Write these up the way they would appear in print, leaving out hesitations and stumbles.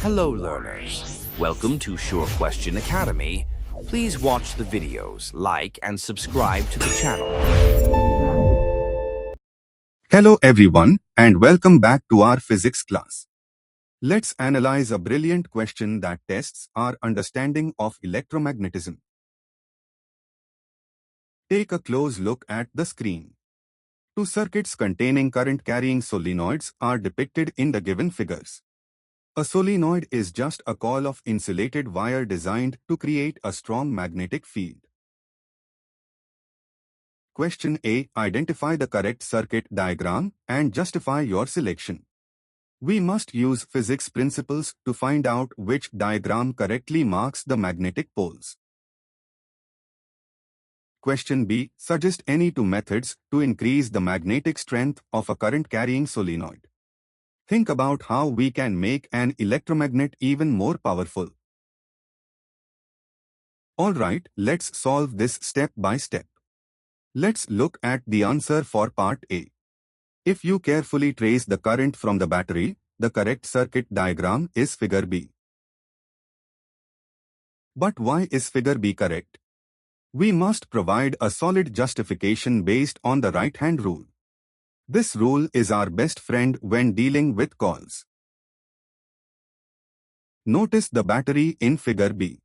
Hello learners, welcome to Sure Question Academy. Please watch the videos, like and subscribe to the channel. Hello everyone and welcome back to our physics class. Let's analyze a brilliant question that tests our understanding of electromagnetism. Take a close look at the screen. Two circuits containing current-carrying solenoids are depicted in the given figures. A solenoid is just a coil of insulated wire designed to create a strong magnetic field. Question A. Identify the correct circuit diagram and justify your selection. We must use physics principles to find out which diagram correctly marks the magnetic poles. Question B. Suggest any two methods to increase the magnetic strength of a current-carrying solenoid. Think about how we can make an electromagnet even more powerful. Alright, let's solve this step by step. Let's look at the answer for part A. If you carefully trace the current from the battery, the correct circuit diagram is figure B. But why is figure B correct? We must provide a solid justification based on the right-hand rule. This rule is our best friend when dealing with coils. Notice the battery in figure B.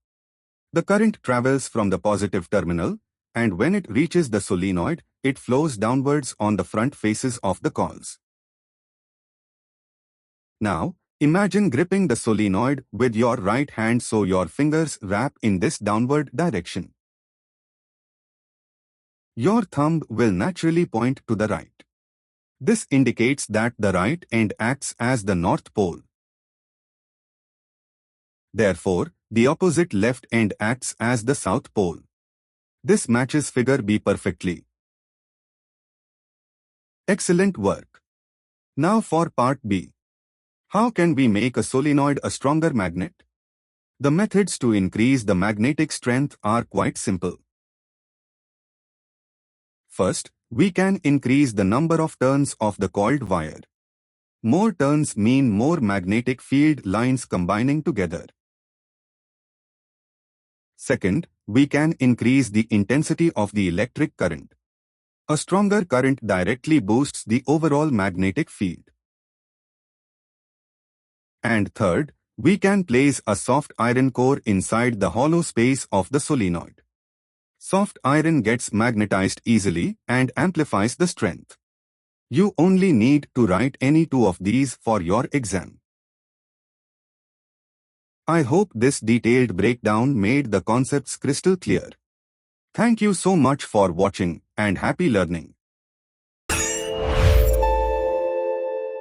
The current travels from the positive terminal, and when it reaches the solenoid, it flows downwards on the front faces of the coils. Now, imagine gripping the solenoid with your right hand so your fingers wrap in this downward direction. Your thumb will naturally point to the right. This indicates that the right end acts as the north pole. Therefore, the opposite left end acts as the south pole. This matches figure B perfectly. Excellent work. Now for part B. How can we make a solenoid a stronger magnet? The methods to increase the magnetic strength are quite simple. First, we can increase the number of turns of the coiled wire. More turns mean more magnetic field lines combining together. Second, we can increase the intensity of the electric current. A stronger current directly boosts the overall magnetic field. And third, we can place a soft iron core inside the hollow space of the solenoid. Soft iron gets magnetized easily and amplifies the strength. You only need to write any two of these for your exam. I hope this detailed breakdown made the concepts crystal clear. Thank you so much for watching and happy learning.